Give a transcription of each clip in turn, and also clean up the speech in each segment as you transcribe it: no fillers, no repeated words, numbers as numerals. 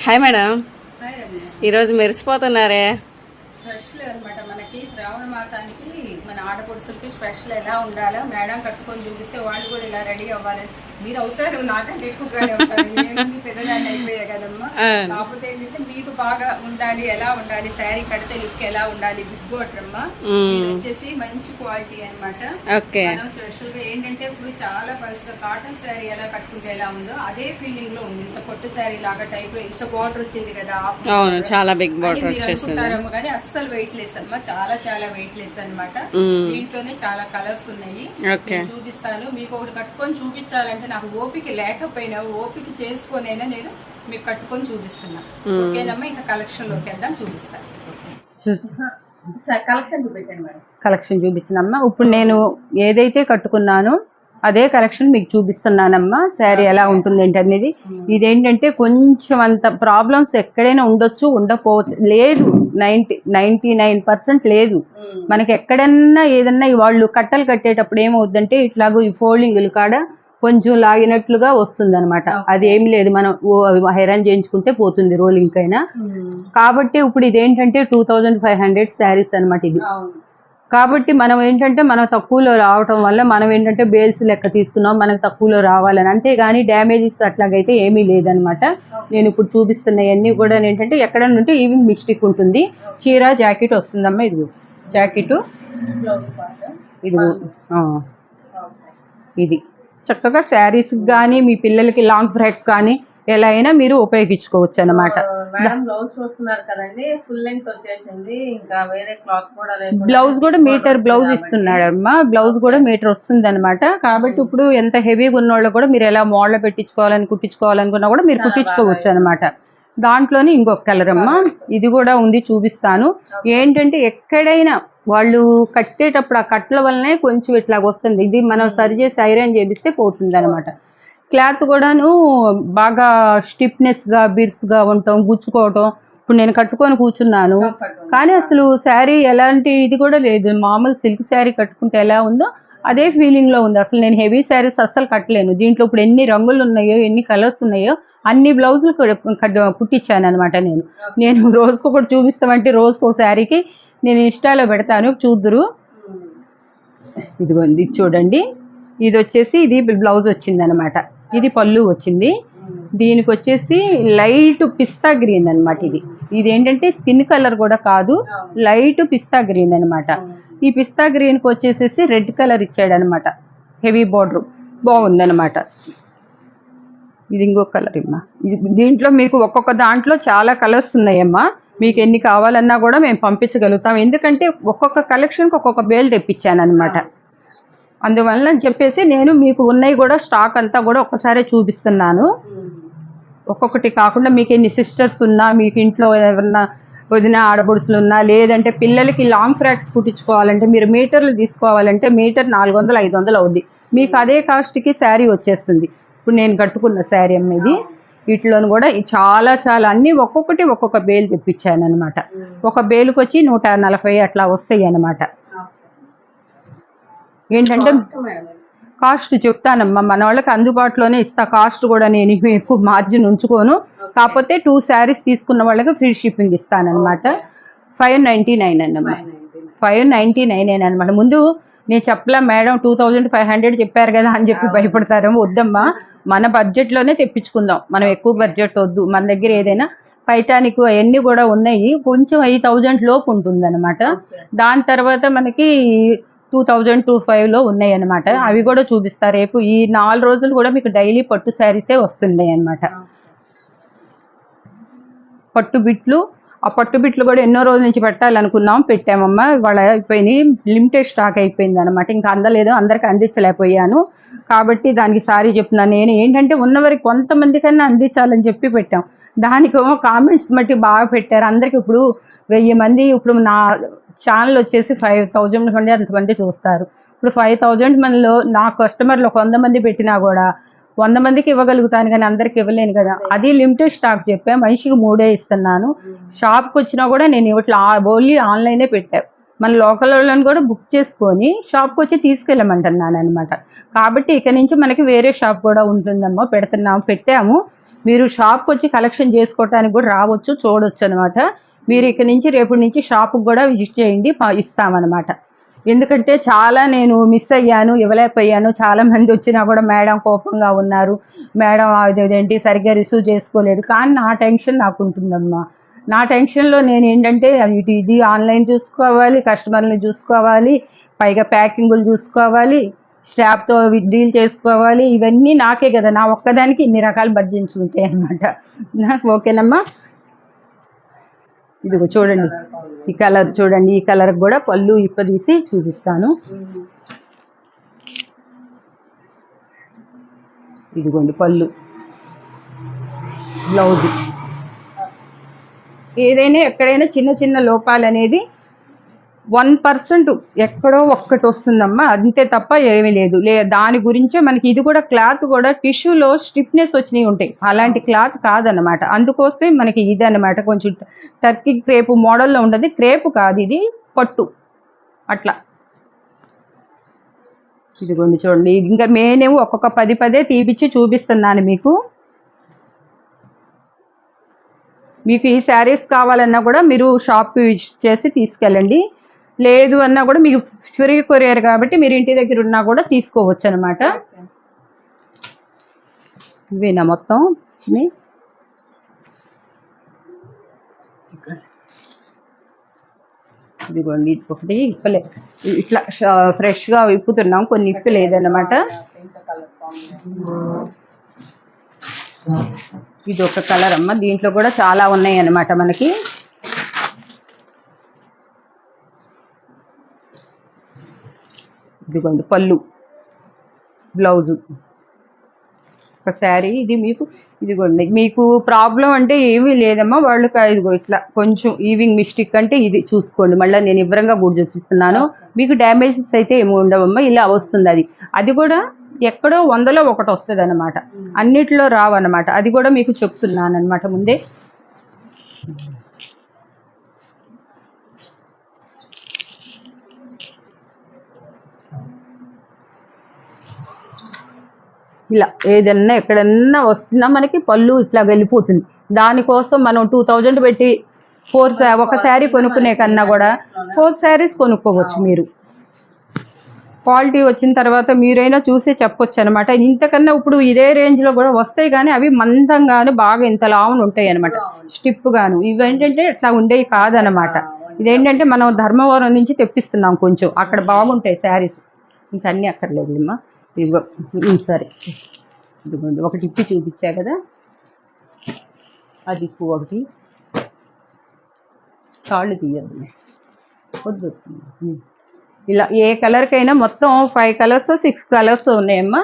Hi madam, hi Ramya. ఈరోజు మెరిసిపోతున్నారే. Special అనమాట మనకి శ్రావణ మాసానికి మన ఆడపడుచులకి స్పెషల్ ఎలా ఉండాలో మేడం కట్టుకొని చూపిస్తే వాళ్ళు కూడా ఇలా రెడీ అవ్వాలని. మీరు అవుతారు, నాకంటే ఎక్కువగానే ఉంటారు, నేను పెద్దదాన్ని అయిపోయా కదమ్మా. కాకపోతే ఏంటంటే మీకు బాగా ఉండాలి, ఎలా ఉండాలి, శారీ కడితే లుక్ ఎలా ఉండాలి, బిగ్ బోర్డర్ అమ్మా. ఇది వచ్చేసి మంచి క్వాలిటీ అనమాట. మనం స్పెషల్ గా ఏంటంటే ఇప్పుడు చాలా పల్స్గా కాటన్ శారీ ఎలా కట్టుకుంటే ఎలా ఉందో అదే ఫీలింగ్ లో ఉంది. ఇంత పొట్టు శారీ లాగా టైప్ లో ఇంత బార్డర్ వచ్చింది కదా, చాలా బిగ్ బార్డర్ వచ్చేసింది కానీ అస్సలు వెయిట్ లెస్ అమ్మా, చాలా చాలా వెయిట్ లెస్ అనమాట. దీంట్లోనే చాలా కలర్స్ ఉన్నాయి, చూపిస్తాను. మీకు ఒకటి కట్టుకొని చూపించాలంటే నాకు ఓపిక లేకపోయినా ఓపిక చేసుకొనైనా నేను మీకు కట్టుకొని చూపిస్తున్నా. ఓకేనమ్మా, ఇంకా కలెక్షన్ లోకి వెళ్దాం, చూపిస్తాను. కలెక్షన్ చూపించండి మేడం. కలెక్షన్ చూపించినమ్మా. ఇప్పుడు నేను ఏదైతే కట్టుకున్నానో అదే కలెక్షన్ మీకు చూపిస్తున్నానమ్మా. శారీ ఎలా ఉంటుంది ఏంటనేది. ఇదేంటంటే కొంచెం అంత ప్రాబ్లమ్స్ ఎక్కడైనా ఉండొచ్చు, ఉండకపోవచ్చు, లేదు 99% లేదు. మనకి ఎక్కడన్నా ఏదన్నా వాళ్ళు కట్టలు కట్టేటప్పుడు ఏమవుద్దంటే ఇట్లాగూ ఈ ఫోల్డింగులు కాడ కొంచెం లాగినట్లుగా వస్తుంది అనమాట. అది ఏమి లేదు, మనం హైరన్ చేయించుకుంటే పోతుంది రోలింగ్ అయినా. కాబట్టి ఇప్పుడు ఇదేంటంటే 2500 శారీస్ అనమాట ఇది. కాబట్టి మనం ఏంటంటే మనం తక్కువలో రావటం వల్ల మనం ఏంటంటే బేల్స్ లెక్క తీసుకున్నాం, మనకు తక్కువలో రావాలని. అంతేగాని డ్యామేజెస్ అట్లాగైతే ఏమీ లేదనమాట. నేను ఇప్పుడు చూపిస్తున్నవన్నీ కూడా ఏంటంటే ఎక్కడ నుండి ఈవింగ్ మిస్టేక్ ఉంటుంది. చీర జాకెట్ వస్తుందమ్మా. ఇది జాకెట్, ఇది చక్కగా శారీస్ కానీ మీ పిల్లలకి లాంగ్ ఫ్రాక్ కానీ ఎలా అయినా మీరు ఉపయోగించుకోవచ్చు అనమాట. బ్లౌజ్ కూడా మీటర్ బ్లౌజ్ ఇస్తున్నాడమ్మా. బ్లౌజ్ కూడా మీటర్ వస్తుంది అనమాట. కాబట్టి ఇప్పుడు ఎంత హెవీగా ఉన్న వాళ్ళు కూడా మీరు ఎలా మోడల్ పెట్టించుకోవాలని కుట్టించుకోవాలనుకున్నా కూడా మీరు కుట్టించుకోవచ్చు అనమాట. దాంట్లోనే ఇంకొక కలర్ అమ్మా, ఇది కూడా ఉంది, చూపిస్తాను. ఏంటంటే ఎక్కడైనా వాళ్ళు కట్టేటప్పుడు ఆ కట్ల వల్లనే కొంచెం ఇట్లాగ వస్తుంది. ఇది మనం సరి చేసి ఐరన్ చేపిస్తే పోతుంది అనమాట. క్లాత్ కూడాను బాగా స్టిఫ్నెస్గా బిర్స్గా ఉండటం, గుచ్చుకోవటం. ఇప్పుడు నేను కట్టుకొని కూర్చున్నాను కానీ అసలు శారీ ఎలాంటి ఇది కూడా లేదు. మామూలు సిల్క్ శారీ కట్టుకుంటే ఎలా ఉందో అదే ఫీలింగ్లో ఉంది. అసలు నేను హెవీ శారీస్ అస్సలు కట్టలేను. దీంట్లో ఇప్పుడు ఎన్ని రంగులు ఉన్నాయో, ఎన్ని కలర్స్ ఉన్నాయో అన్ని బ్లౌజులు కుట్టించాను అనమాట. నేను రోజుకు ఒకటి చూపిస్తామంటే రోజుకు ఒక శారీకి నేను ఇన్స్టాలో పెడతాను, చూద్దురు. ఇదిగోండి, ఇది చూడండి. ఇది వచ్చేసి ఇది బ్లౌజ్ వచ్చింది అనమాట. ఇది పళ్ళు వచ్చింది. దీనికి వచ్చేసి లైట్ పిస్తా గ్రీన్ అనమాట. ఇది ఏంటంటే స్కిన్ కలర్ కూడా కాదు, లైట్ పిస్తా గ్రీన్ అనమాట. ఈ పిస్తా గ్రీన్కి వచ్చేసేసి రెడ్ కలర్ ఇచ్చాడు అనమాట. హెవీ బార్డర్ బాగుందనమాట. ఇది ఇంకొక కలర్ అమ్మా. దీంట్లో మీకు ఒక్కొక్క దాంట్లో చాలా కలర్స్ ఉన్నాయమ్మా. మీకు ఎన్ని కావాలన్నా కూడా మేము పంపించగలుగుతాం. ఎందుకంటే ఒక్కొక్క కలెక్షన్కి ఒక్కొక్క బేల్ తెప్పించాను అనమాట. అందువల్ల చెప్పేసి నేను మీకు ఉన్నవి కూడా స్టాక్ అంతా కూడా ఒక్కసారి చూపిస్తున్నాను. ఒక్కొక్కటి కాకుండా మీకు ఎన్ని సిస్టర్స్ ఉన్నా, మీకు ఇంట్లో ఎవరన్నా వదిన ఆడబడుసులు ఉన్నా, లేదంటే పిల్లలకి లాంగ్ ఫ్రాక్స్ కుట్టించుకోవాలంటే మీరు మీటర్లు తీసుకోవాలంటే మీటర్ 400-500 అవుద్ది. మీకు అదే కాస్ట్కి శారీ వచ్చేస్తుంది. ఇప్పుడు నేను కట్టుకున్న శారీ అమ్మేది. వీటిలోను కూడా చాలా చాలా అన్నీ ఒక్కొక్కటి ఒక్కొక్క బేలు తెప్పించాను అనమాట. ఒక బేలుకి వచ్చి 140 అట్లా వస్తాయి అనమాట. ఏంటంటే కాస్ట్ చెప్తానమ్మా, మన వాళ్ళకి అందుబాటులోనే ఇస్తా. కాస్ట్ కూడా నేను ఎక్కువ మార్జిన్ ఉంచుకోను. కాకపోతే 2 శారీస్ తీసుకున్న వాళ్ళకి ఫ్రీ షిప్పింగ్ ఇస్తానమాట. 599 అన్నమాట. 599 అనమాట. ముందు నేను చెప్పలా మేడం 2500 చెప్పారు కదా అని చెప్పి భయపడతారేమో. వద్దమ్మా, మన బడ్జెట్లోనే తెప్పించుకుందాం. మనం ఎక్కువ బడ్జెట్ వద్దు. మన దగ్గర ఏదైనా పైటానిక్ అవన్నీ కూడా ఉన్నాయి. కొంచెం 5000 లోపు ఉంటుంది అనమాట. దాని తర్వాత మనకి 2000-2500లో ఉన్నాయి అనమాట. అవి కూడా చూపిస్తారు రేపు. ఈ 4 రోజులు కూడా మీకు డైలీ పట్టు శారీసే వస్తున్నాయి అనమాట. పట్టు బిట్లు, ఆ పట్టు బిట్లు కూడా ఎన్నో రోజుల నుంచి పెట్టాలనుకున్నాం, పెట్టామమ్మా. ఇవాళ అయిపోయినాయి, లిమిటెడ్ స్టాక్ అయిపోయింది అనమాట. ఇంకా అందలేదు, అందరికి అందించలేకపోయాను. కాబట్టి దానికి సారీ చెప్తున్నాను. నేను ఏంటంటే ఉన్నవారికి కొంతమంది కన్నా అందించాలని చెప్పి పెట్టాం. దానికేమో కామెంట్స్ బట్టి బాగా పెట్టారు. అందరికి ఇప్పుడు 1000 మంది, ఇప్పుడు నా ఛానల్ వచ్చేసి 5000 నుండి అంతమంది చూస్తారు. ఇప్పుడు 5000 మందిలో నా కస్టమర్లు 100 మంది పెట్టినా కూడా 100 మందికి ఇవ్వగలుగుతాను కానీ అందరికి ఇవ్వలేను కదా. అది లిమిటెడ్ స్టాక్ చెప్పా. మనిషికి 3 ఇస్తున్నాను. షాప్కి వచ్చినా కూడా నేను ఇట్లా ఓన్లీ ఆన్లైనే పెట్టాను. మన లోకల్ వాళ్ళని కూడా బుక్ చేసుకొని షాప్కి వచ్చి తీసుకెళ్ళమంటున్నాను అనమాట. కాబట్టి ఇక నుంచి మనకి వేరే షాప్ కూడా ఉంటుందమ్మా. పెట్టాము. మీరు షాప్కి వచ్చి కలెక్షన్ చేసుకోవటానికి కూడా రావచ్చు, చూడొచ్చు అనమాట. మీరు ఇక్కడ నుంచి రేపటి నుంచి షాప్కి కూడా విజిట్ చేయండి, ఇస్తామన్నమాట. ఎందుకంటే చాలా నేను మిస్ అయ్యాను, ఇవ్వలేకపోయాను. చాలా మంది వచ్చినా కూడా మేడం కోపంగా ఉన్నారు, మేడం అదేంటి సరిగ్గా రిసీవ్ చేసుకోలేదు. కానీ నా టెన్షన్ నాకు ఉంటుందమ్మా. నా టెన్షన్లో నేను ఏంటంటే ఇది ఆన్లైన్ చూసుకోవాలి, కస్టమర్ని చూసుకోవాలి, పైగా ప్యాకింగులు చూసుకోవాలి, స్టాఫ్తో డీల్ చేసుకోవాలి. ఇవన్నీ నాకే కదా, నా ఒక్కదానికి ఇన్ని రకాల బడ్జెట్స్ ఉంటాయి అన్నమాట. ఓకేనమ్మా. ఇదిగో చూడండి, ఈ కలర్ చూడండి, ఈ కలర్ కూడా పళ్ళు ఇప్పదీసి చూపిస్తాను. ఇదిగోండి పళ్ళు, బ్లౌజ్. ఏదైనా ఎక్కడైనా చిన్న చిన్న లోపాలు అనేది 1% ఎక్కడో ఒక్కటి వస్తుందమ్మా, అంతే తప్ప ఏమీ లేదు. దాని గురించే మనకి ఇది కూడా క్లాత్ కూడా టిష్యూలో స్టిఫ్నెస్ వచ్చినవి ఉంటాయి, అలాంటి క్లాత్ కాదన్నమాట. అందుకోసమే మనకి ఇది అన్నమాట, కొంచెం టర్కీ క్రేపు మోడల్లో ఉంటుంది. క్రేపు కాదు ఇది, పట్టు అట్లా. ఇదిగోండి చూడండి, ఇంకా మేనేమో ఒక్కొక్క 10 తీపిచ్చి చూపిస్తున్నాను మీకు. మీకు ఈ శారీస్ కావాలన్నా కూడా మీరు షాప్కి విజిట్ చేసి తీసుకెళ్ళండి. లేదు అన్నా కూడా మీకు ఫ్రీ కొరియర్ కాబట్టి మీరు ఇంటి దగ్గర ఉన్నా కూడా తీసుకోవచ్చు అనమాట. ఇవేనా మొత్తం? ఇదిగోండి ఒకటి ఇప్పలే, ఇట్లా ఫ్రెష్గా విప్పుతున్నాం, కొన్ని ఇప్పలేదన్నమాట. ఇది ఒక కలర్ అమ్మ, దీంట్లో కూడా చాలా ఉన్నాయి అన్నమాట మనకి. ఇదిగోండి పళ్ళు, బ్లౌజు, ఒక శారీ. ఇది మీకు ఇదిగోండి, మీకు ప్రాబ్లం అంటే ఏమీ లేదమ్మా. వాళ్ళు ఇదిగో ఇట్లా కొంచెం ఈవింగ్ మిస్టేక్ అంటే ఇది చూసుకోండి. మళ్ళీ నేను వివరంగా కూడా చూపిస్తున్నాను. మీకు డ్యామేజెస్ అయితే ఏమి ఉండవమ్మా, ఇలా వస్తుంది. అది కూడా ఎక్కడో 100లో 1 వస్తుంది అనమాట, అన్నిట్లో రావన్నమాట. అది కూడా మీకు చెప్తున్నాను అనమాట ముందే. ఇలా ఏదన్నా ఎక్కడన్నా వస్తున్నా మనకి పళ్ళు ఇట్లా వెళ్ళిపోతుంది. దానికోసం మనం 2000 పెట్టి ఒక శారీ కొనుక్కునే కన్నా కూడా 4 శారీస్ కొనుక్కోవచ్చు మీరు. క్వాలిటీ వచ్చిన తర్వాత మీరైనా చూసి చెప్పొచ్చు అనమాట. ఇంతకన్నా ఇప్పుడు ఇదే రేంజ్లో కూడా వస్తాయి, కానీ అవి మందంగాను బాగా ఇంత లావును ఉంటాయి అనమాట, స్టిప్గాను. ఇవేంటంటే ఇట్లా ఉండేవి కాదనమాట. ఇదేంటంటే మనం ధర్మవరం నుంచి తెప్పిస్తున్నాం, కొంచెం అక్కడ బాగుంటాయి శారీస్. ఇంకా అన్నీ అక్కర్లేదు అమ్మా. ఇదిగో సరే, ఇదిగోండి ఒకటి ఇప్పి చూపించా కదా, అది ఇప్పు ఒకటి. కాళ్ళు తీయద్దు, వద్దు. ఇలా ఏ కలర్కైనా మొత్తం 5 కలర్స్ 6 కలర్స్ ఉన్నాయమ్మా.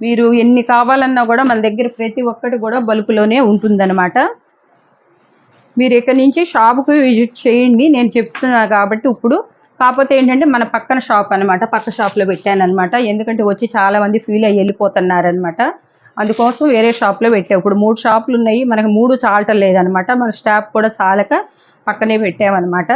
మీరు ఎన్ని కావాలన్నా కూడా మన దగ్గర ప్రతి ఒక్కటి కూడా బల్క్లోనే ఉంటుందన్నమాట. మీరు ఇక్కడ నుంచి షాప్కి విజిట్ చేయండి, నేను చెప్తున్నాను కాబట్టి. ఇప్పుడు కాకపోతే ఏంటంటే మన పక్కన షాప్ అనమాట, పక్క షాప్లో పెట్టానమాట. ఎందుకంటే వచ్చి చాలామంది ఫీల్ అయ్యి వెళ్ళిపోతున్నారనమాట, అందుకోసం వేరే షాప్లో పెట్టాము. ఇప్పుడు 3 షాపులు ఉన్నాయి, మనకు 3 చాలటం లేదనమాట. మన స్టాఫ్ కూడా చాలక పక్కనే పెట్టామన్నమాట.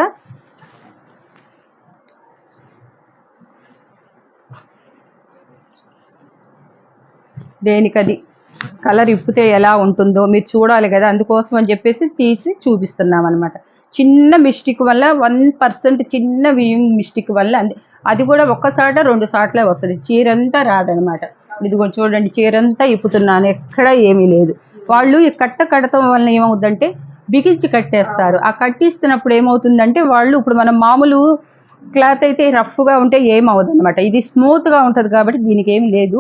దేనికది కలర్ ఇప్పితే ఎలా ఉంటుందో మీరు చూడాలి కదా, అందుకోసం అని చెప్పేసి తీసి చూపిస్తున్నాం అనమాట. చిన్న మిస్టేక్ వల్ల 1% చిన్న వీవింగ్ మిస్టేక్ వల్ల అది కూడా ఒక్కసాట 2 సార్లే వస్తుంది, చీరంతా రాదనమాట. ఇదిగో చూడండి, చీరంతా ఇప్పుతున్నాను, ఎక్కడ ఏమీ లేదు. వాళ్ళు ఈ కట్టడం వల్ల ఏమవుతుందంటే బిగించి కట్టేస్తారు. ఆ కట్టిస్తున్నప్పుడు ఏమవుతుందంటే వాళ్ళు ఇప్పుడు మనం మామూలు క్లాత్ అయితే రఫ్గా ఉంటే ఏమవుతుంది అనమాట. ఇది స్మూత్గా ఉంటుంది కాబట్టి దీనికి ఏమి లేదు.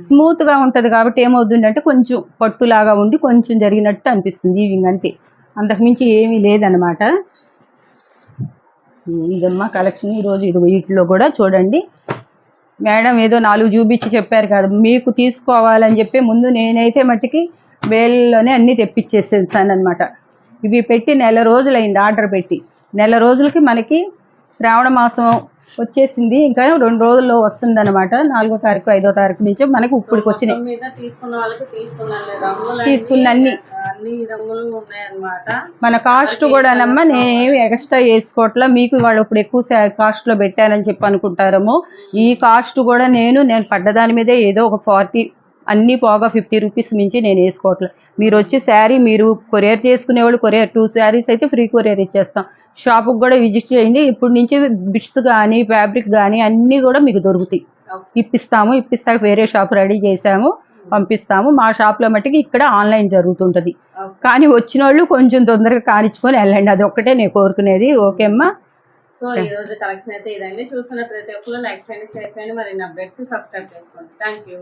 స్మూత్గా ఉంటుంది కాబట్టి ఏమవుతుందంటే కొంచెం పట్టులాగా ఉండి కొంచెం జరిగినట్టు అనిపిస్తుంది వీవింగ్, అంతే, అంతకుమించి ఏమీ లేదనమాట. ఇదమ్మా కలెక్షన్ ఈరోజు. ఇది వీటిలో కూడా చూడండి, మేడం ఏదో 4 చూపించి చెప్పారు కదా, మీకు తీసుకోవాలని చెప్పి ముందు నేనైతే మట్టికి వేలలోనే అన్నీ తెప్పించేసేసాను అనమాట. ఇవి పెట్టి 1 రోజులైంది, ఆర్డర్ పెట్టి 1 రోజులకి మనకి శ్రావణ మాసం వచ్చేసింది. ఇంకా 2 రోజుల్లో వస్తుంది అనమాట. 4వ తారీఖు 5వ తారీఖు నుంచి మనకి ఇప్పటికి వచ్చినాయి. తీసుకున్న అన్ని మన కాస్ట్ కూడానమ్మా నేనేమి ఎక్స్ట్రా వేసుకోవట్లా. మీకు వాళ్ళు ఇప్పుడు ఎక్కువ కాస్ట్లో పెట్టానని చెప్పి అనుకుంటారేమో. ఈ కాస్ట్ కూడా నేను పడ్డదాని మీదే ఏదో ఒక 40 అన్నీ పోగా 50 రూపీస్ మించి నేను వేసుకోవట్లేదు. మీరు వచ్చి శారీ మీరు కొరియర్ చేసుకునే వాళ్ళు కొరియర్ 2 శారీస్ అయితే ఫ్రీ కొరియర్ ఇచ్చేస్తాం. షాపుకి కూడా విజిట్ చేయండి. ఇప్పుడు నుంచి బిట్స్ కానీ ఫ్యాబ్రిక్ కానీ అన్నీ కూడా మీకు దొరుకుతాయి. ఇప్పిస్తాక వేరే షాప్ రెడీ చేసాము, పంపిస్తాము. మా షాప్లో మట్టుకి ఇక్కడ ఆన్లైన్ జరుగుతుంటుంది. కానీ వచ్చిన వాళ్ళు కొంచెం తొందరగా కానిచ్చుకొని వెళ్ళండి, అది ఒక్కటే నేను కోరుకునేది. ఓకే అమ్మా. సో ఈ రోజు కలెక్షన్ అయితే ఇదండి. చూస్తున్న ప్రతి ఒక్కరు లైక్ చేయండి, షేర్ చేయండి, మరి అప్డేట్స్ సబ్స్క్రైబ్ చేసుకోండి. Thank you.